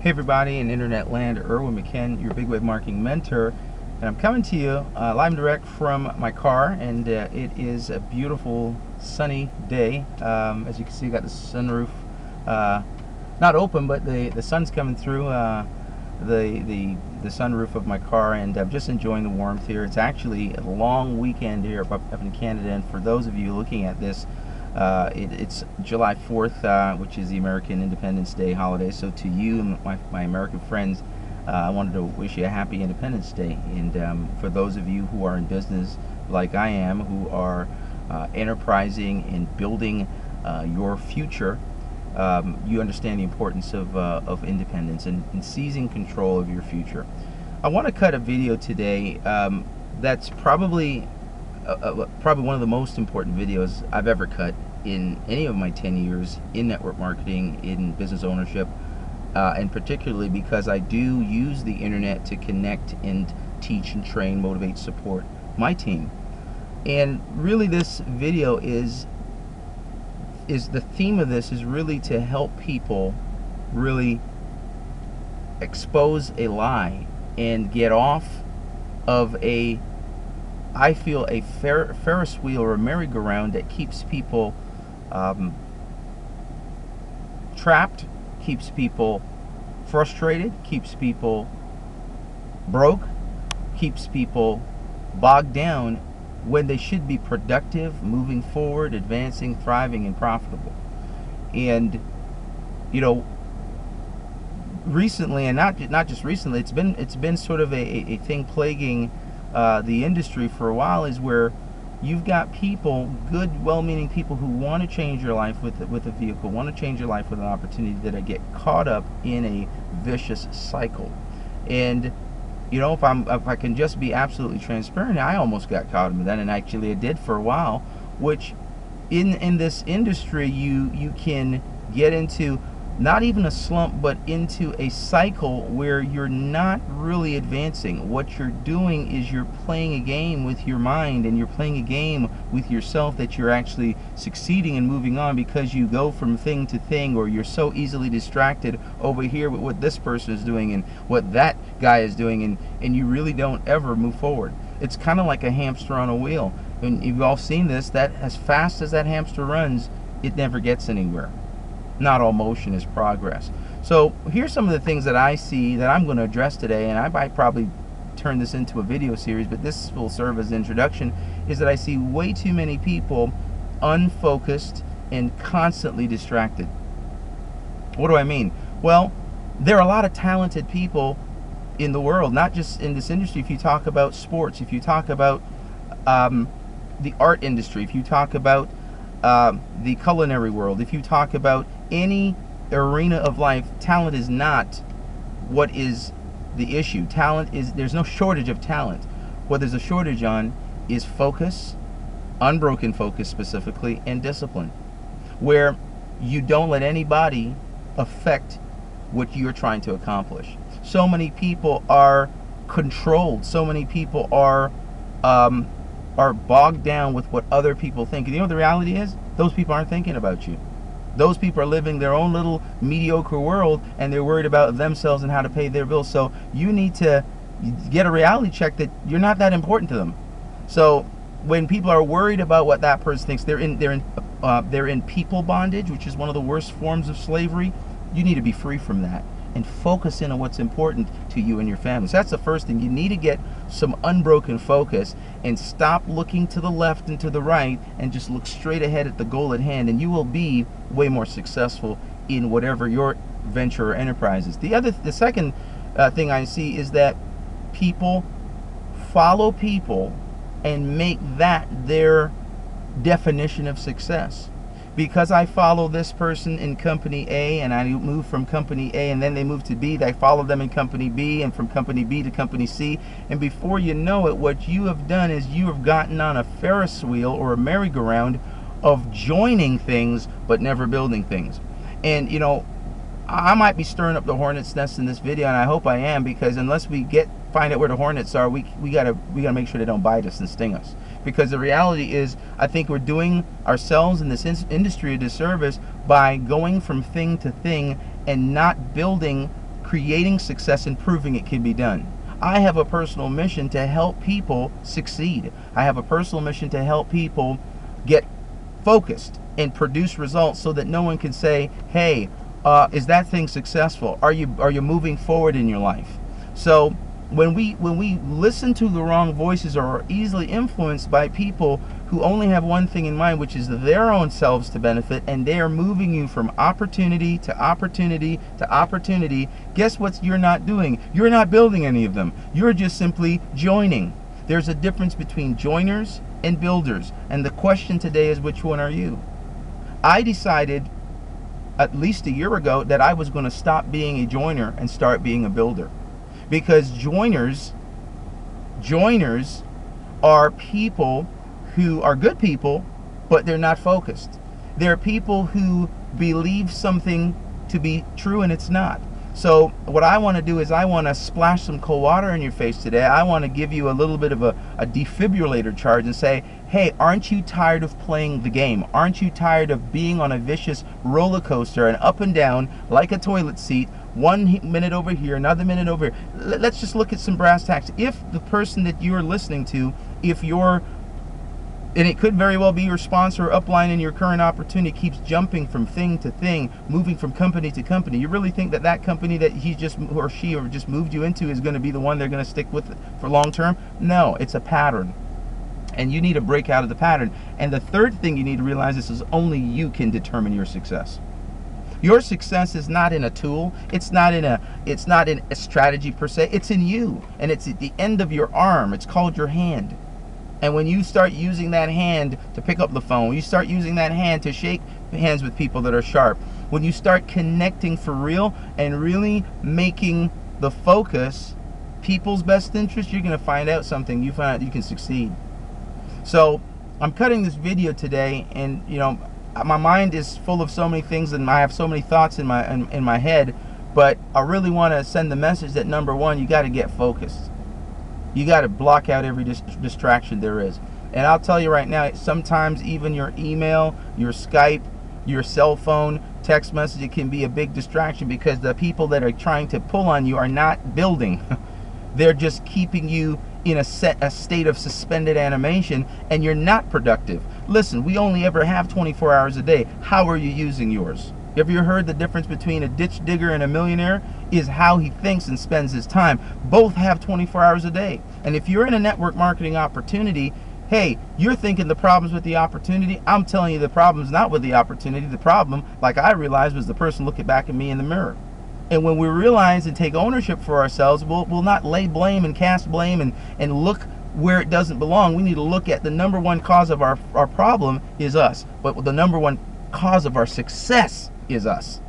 Hey everybody in internet land, Erwin McKen, your big wave marketing mentor, and I'm coming to you live and direct from my car, and it is a beautiful sunny day. As you can see, I got the sunroof not open, but the sun's coming through the sunroof of my car, and I'm just enjoying the warmth here. It's actually a long weekend here up in Canada, and for those of you looking at this, it's July 4th, which is the American Independence Day holiday. So to you, my American friends, I wanted to wish you a happy Independence Day. And for those of you who are in business like I am, who are enterprising and building your future, you understand the importance of independence and seizing control of your future. I want to cut a video today that's probably one of the most important videos I've ever cut in any of my 10 years in network marketing, in business ownership, and particularly because I do use the internet to connect and teach and train, motivate, support my team. And really this video is the theme of this is really to help people really expose a lie and get off of I feel a Ferris wheel or a merry-go-round that keeps people trapped, keeps people frustrated, keeps people broke, keeps people bogged down when they should be productive, moving forward, advancing, thriving, and profitable. And you know, recently, and not just recently, it's been sort of a thing plaguing the industry for a while, is where you've got people, good, well-meaning people, who want to change your life with a vehicle, want to change your life with an opportunity, that get caught up in a vicious cycle. And you know, if I can just be absolutely transparent, I almost got caught in that, and actually I did for a while. Which in this industry, you can get into not even a slump, but into a cycle where you're not really advancing. What you're doing is you're playing a game with your mind, and you're playing a game with yourself that you're actually succeeding and moving on, because you go from thing to thing, or you're so easily distracted over here with what this person is doing and what that guy is doing, and you really don't ever move forward. It's kind of like a hamster on a wheel. And you've all seen this, that as fast as that hamster runs, it never gets anywhere. Not all motion is progress. So here's some of the things that I see that I'm going to address today, and I might probably turn this into a video series, but this will serve as an introduction, is that I see way too many people unfocused and constantly distracted. What do I mean? Well, there are a lot of talented people in the world, not just in this industry. If you talk about sports, if you talk about the art industry, if you talk about the culinary world, if you talk about any arena of life, talent is not what is the issue. Talent is, there's no shortage of talent. What there's a shortage on is focus, unbroken focus specifically, and discipline, where you don't let anybody affect what you're trying to accomplish. So many people are controlled. So many people are bogged down with what other people think. And you know what the reality is? Those people aren't thinking about you. Those people are living their own little mediocre world, and they're worried about themselves and how to pay their bills. So you need to get a reality check that you're not that important to them. So when people are worried about what that person thinks, they're in people bondage, which is one of the worst forms of slavery. You need to be free from that and focus in on what's important to you and your family. So that's the first thing. You need to get some unbroken focus and stop looking to the left and to the right, and just look straight ahead at the goal at hand, and you will be way more successful in whatever your venture or enterprise is. The second thing I see is that people follow people and make that their definition of success. Because I follow this person in company A, and I move from company A, and then they move to B, I follow them in company B, and from company B to company C, and before you know it, what you have done is you have gotten on a Ferris wheel or a merry-go-round of joining things but never building things. And you know, I might be stirring up the hornet's nest in this video, and I hope I am, because unless we find out where the hornets are, we gotta make sure they don't bite us and sting us. Because the reality is, I think we're doing ourselves in this industry a disservice by going from thing to thing and not building creating success and proving it can be done. I have a personal mission to help people succeed. I have a personal mission to help people get focused and produce results so that no one can say, hey, is that thing successful? Are you moving forward in your life? So when we listen to the wrong voices or are easily influenced by people who only have one thing in mind, which is their own selves to benefit, and they are moving you from opportunity to opportunity to opportunity, guess what you're not doing? You're not building any of them. You're just simply joining. There's a difference between joiners and builders, and the question today is, which one are you? I decided at least a year ago that I was going to stop being a joiner and start being a builder. Because joiners are people who are good people, but they're not focused. They're people who believe something to be true and it's not. So what I want to do is I want to splash some cold water in your face today. I want to give you a little bit of a defibrillator charge and say, hey, aren't you tired of playing the game? Aren't you tired of being on a vicious roller coaster and up and down like a toilet seat? 1 minute over here, another minute over here. Let's just look at some brass tacks. If the person that you're listening to, and it could very well be your sponsor or upline in your current opportunity, keeps jumping from thing to thing, moving from company to company, you really think that that company that he or she just moved you into is going to be the one they're going to stick with for long term? No, it's a pattern. And you need to break out of the pattern. And the third thing you need to realize is only you can determine your success. Your success is not in a tool. It's not in a strategy per se. It's in you, and it's at the end of your arm. It's called your hand. And when you start using that hand to pick up the phone, when you start using that hand to shake hands with people that are sharp, when you start connecting for real and really making the focus people's best interest, you're going to find out something. You find out you can succeed. So I'm cutting this video today, and my mind is full of so many things, and I have so many thoughts in my head, but I really want to send the message that, number one, you got to get focused. You got to block out every distraction there is. And I'll tell you right now, sometimes even your email, your Skype, your cell phone, text message, it can be a big distraction, because the people that are trying to pull on you are not building. They're just keeping you in a state of suspended animation, and you're not productive. Listen, we only ever have 24 hours a day. How are you using yours? Have you heard the difference between a ditch digger and a millionaire? Is how he thinks and spends his time. Both have 24 hours a day. And if you're in a network marketing opportunity, hey, you're thinking the problem's with the opportunity. I'm telling you, the problem's not with the opportunity. The problem, like I realized, was the person looking back at me in the mirror. And when we realize and take ownership for ourselves, we'll not lay blame and cast blame and look where it doesn't belong. We need to look at the number one cause of our problem is us. But the number one cause of our success is us.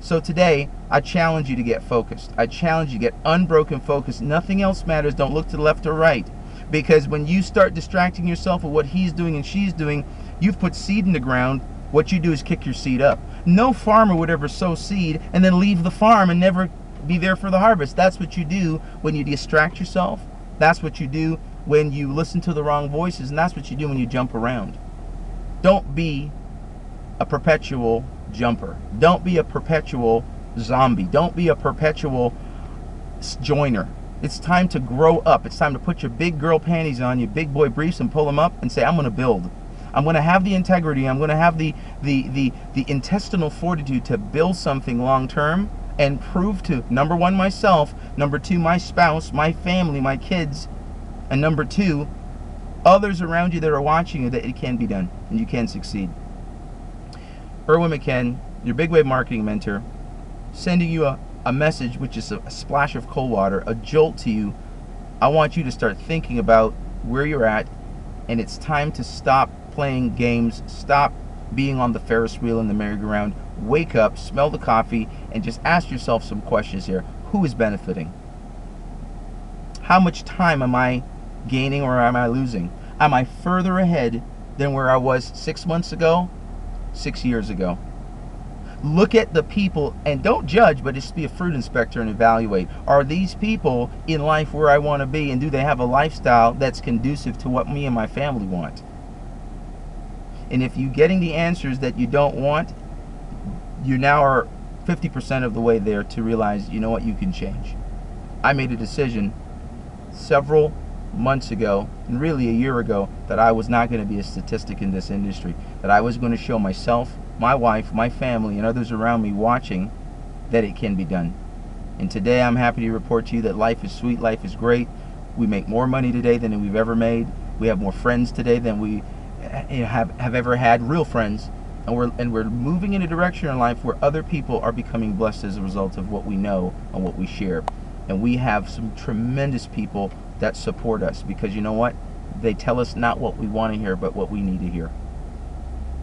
So today, I challenge you to get focused. I challenge you to get unbroken focus. Nothing else matters. Don't look to the left or right. Because when you start distracting yourself with what he's doing and she's doing, you've put seed in the ground. What you do is kick your seed up. No farmer would ever sow seed and then leave the farm and never be there for the harvest. That's what you do when you distract yourself. That's what you do when you listen to the wrong voices. And that's what you do when you jump around. Don't be a perpetual jumper. Don't be a perpetual zombie. Don't be a perpetual joiner. It's time to grow up. It's time to put your big girl panties on, your big boy briefs, and pull them up and say, I'm going to build. I'm going to have the integrity. I'm going to have the intestinal fortitude to build something long term and prove to, number one, myself, number two, my spouse, my family, my kids, and number two, others around you that are watching you, that it can be done and you can succeed. Erwin McKen, your big wave marketing mentor, sending you a message which is a splash of cold water, a jolt to you. I want you to start thinking about where you're at, and it's time to stop playing games, stop being on the Ferris wheel in the merry-go-round. Wake up, smell the coffee, and just ask yourself some questions here. Who is benefiting? How much time am I gaining or am I losing? Am I further ahead than where I was 6 months ago, 6 years ago? Look at the people and don't judge, but just be a fruit inspector and evaluate. Are these people in life where I want to be, and do they have a lifestyle that's conducive to what me and my family want? And if you're getting the answers that you don't want, you now are 50% of the way there to realize, you know what, you can change. I made a decision several months ago, and really a year ago, that I was not going to be a statistic in this industry, that I was going to show myself, my wife, my family, and others around me watching that it can be done. And today I'm happy to report to you that life is sweet, life is great. We make more money today than we've ever made. We have more friends today than we have ever had, real friends. And we're moving in a direction in life where other people are becoming blessed as a result of what we know and what we share. And we have some tremendous people that support us, because you know what? They tell us not what we want to hear, but what we need to hear.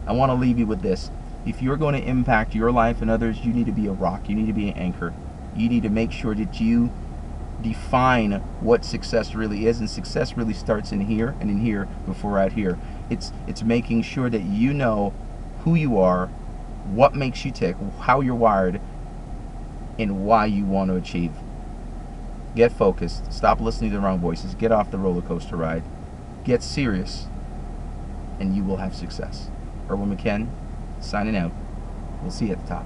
I want to leave you with this. If you're going to impact your life and others, you need to be a rock. You need to be an anchor. You need to make sure that you define what success really is, and success really starts in here and in here before out here. It's making sure that you know who you are, what makes you tick, how you're wired, and why you want to achieve. Get focused. Stop listening to the wrong voices. Get off the roller coaster ride. Get serious, and you will have success. Erwin McKen, signing out. We'll see you at the top.